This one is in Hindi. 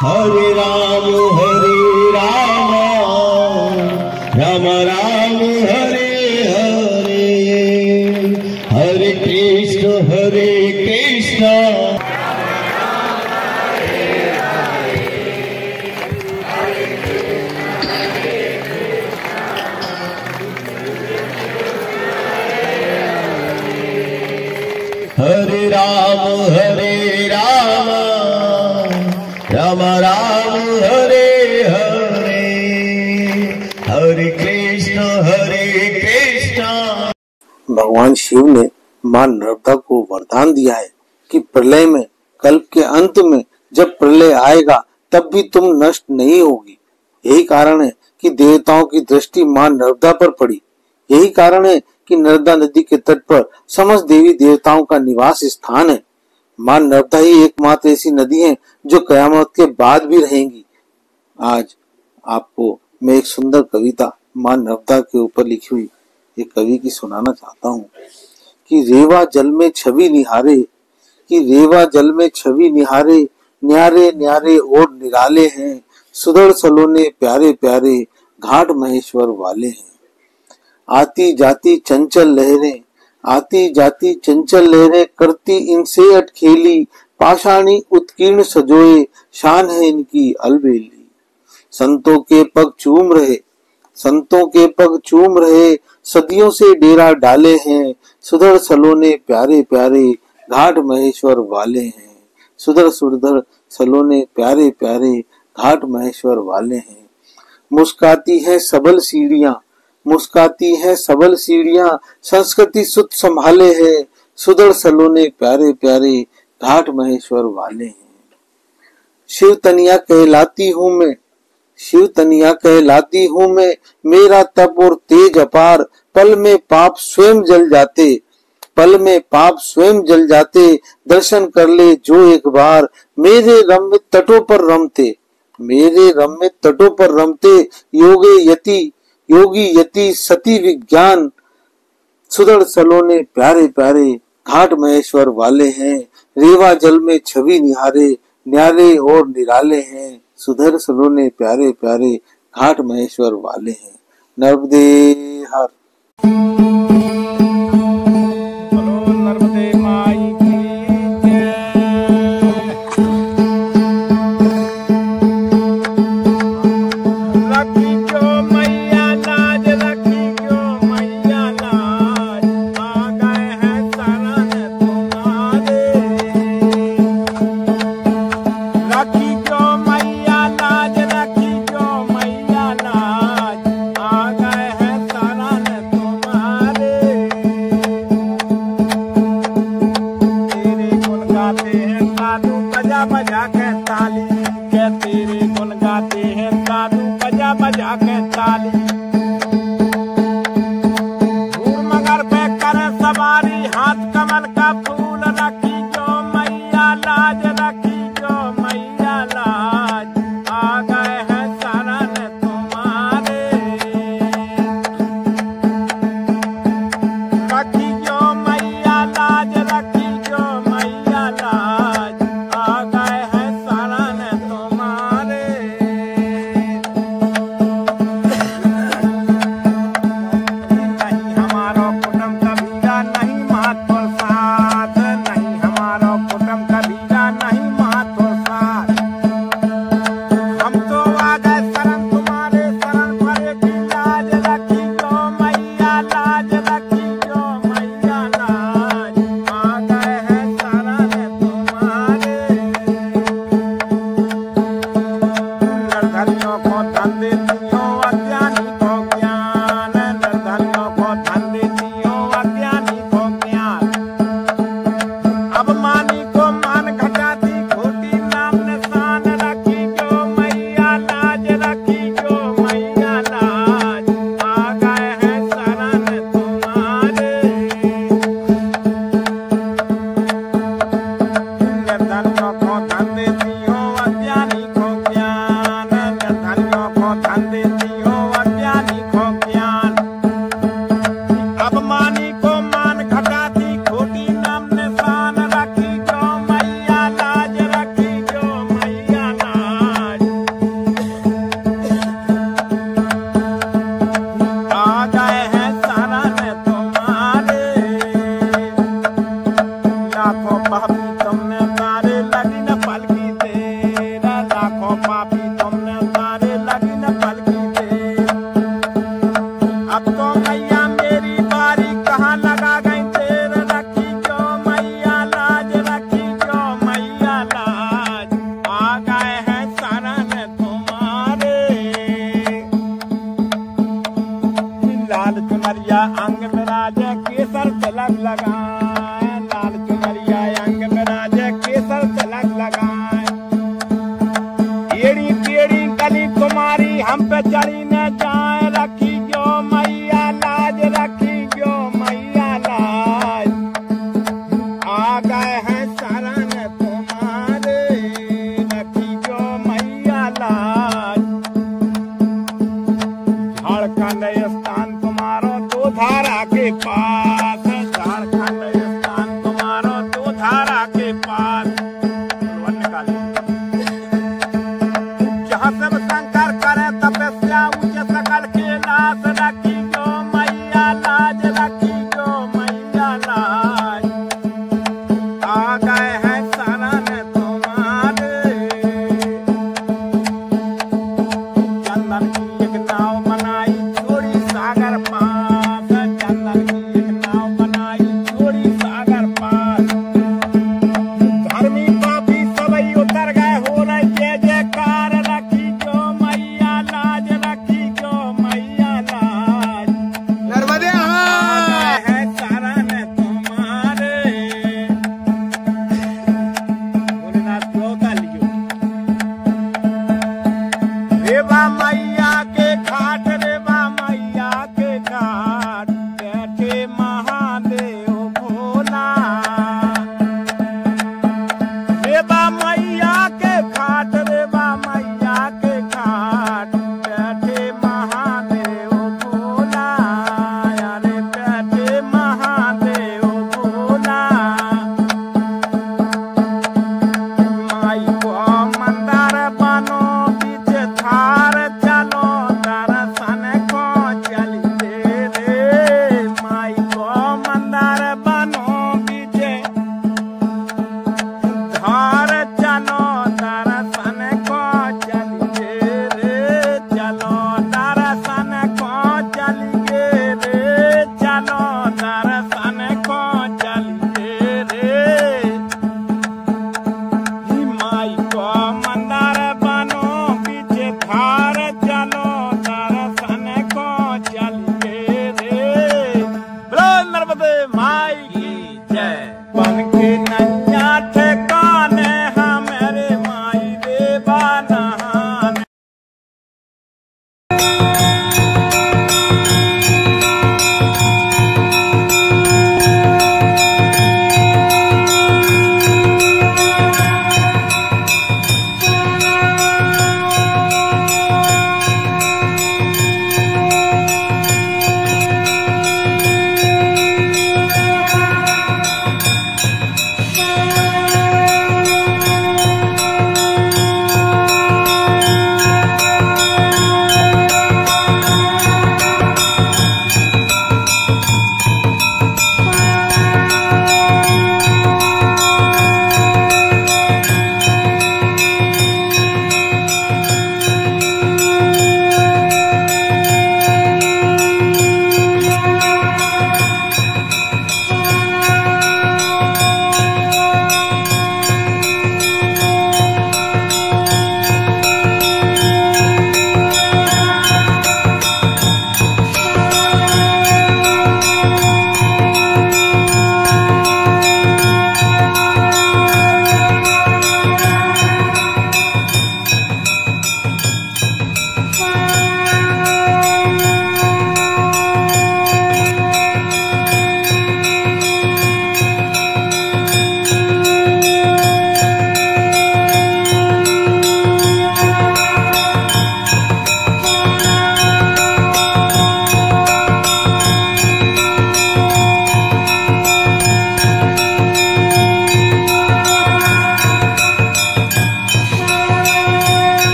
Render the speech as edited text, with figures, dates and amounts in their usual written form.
हरे राम राम राम हरे हरे, हरे कृष्ण हरे कृष्ण हरे राम राम राम हरे हरे, हरे कृष्ण भगवान शिव ने मां नर्मदा को वरदान दिया है कि प्रलय में, कल्प के अंत में जब प्रलय आएगा तब भी तुम नष्ट नहीं होगी। यही कारण है कि देवताओं की दृष्टि मां नर्मदा पर पड़ी। यही कारण है कि नर्मदा नदी के तट पर समस्त देवी देवताओं का निवास स्थान है। मां नर्मदा ही एकमात्र ऐसी नदी है जो कयामत के बाद भी रहेंगी। आज आपको मैं एक सुंदर कविता मां नर्मदा के ऊपर लिखी हुई एक कवि की सुनाना चाहता हूँ कि रेवा जल में छवि निहारे, कि रेवा जल में छवि निहारे, न्यारे न्यारे और निराले हैं, सुधड़ सलोने प्यारे प्यारे, घाट महेश्वर वाले हैं। आती जाती चंचल लहरें, आती जाती चंचल लहरें, करती इनसे अटखेली, पाषाणी उत्कीर्ण सजोए, शान है इनकी अलबेली। संतों के पग चूम रहे, संतों के पग चूम रहे, सदियों से डेरा डाले हैं, सुधड़ सलोने प्यारे प्यारे, घाट महेश्वर वाले हैं। सुधड़ सुधड़ सलोने प्यारे प्यारे, घाट महेश्वर वाले हैं। मुस्काती है सबल सीढ़ियां, मुस्काती है सबल सीढ़ियां, संस्कृति सुध संभाले है, सुधड़ सलोने प्यारे प्यारे, घाट महेश्वर वाले हैं। शिव तनिया कहलाती हूँ मैं, शिव तनिया कहलाती हूँ मैं, मेरा तप और तेज अपार, पल में पाप स्वयं जल जाते, पल में पाप स्वयं जल जाते, दर्शन कर ले जो एक बार, मेरे रम्य तटों पर रमते, मेरे रम्य तटों पर रमते, योगी यति सती विज्ञान, सुधड़ सलोने प्यारे प्यारे, घाट महेश्वर वाले हैं। रेवा जल में छवि निहारे, न्यारे और निराले हैं, सुधड़ सलोने प्यारे प्यारे, घाट महेश्वर वाले हैं। नर्मदे हर। नर्मदे माई की रखी जो मैया लाज, रखी जो मैया लाज, आ गए हैं शरण तुम्हारे। रखी जो मैया लाज, रखी जो मैया लाज, आ गए हैं शरण तुम्हारे। तेरे गुण गाते हैं साधु बजा बजा के ताली, के तेरे गुण गाते हैं साधु बजा बजा के ताली।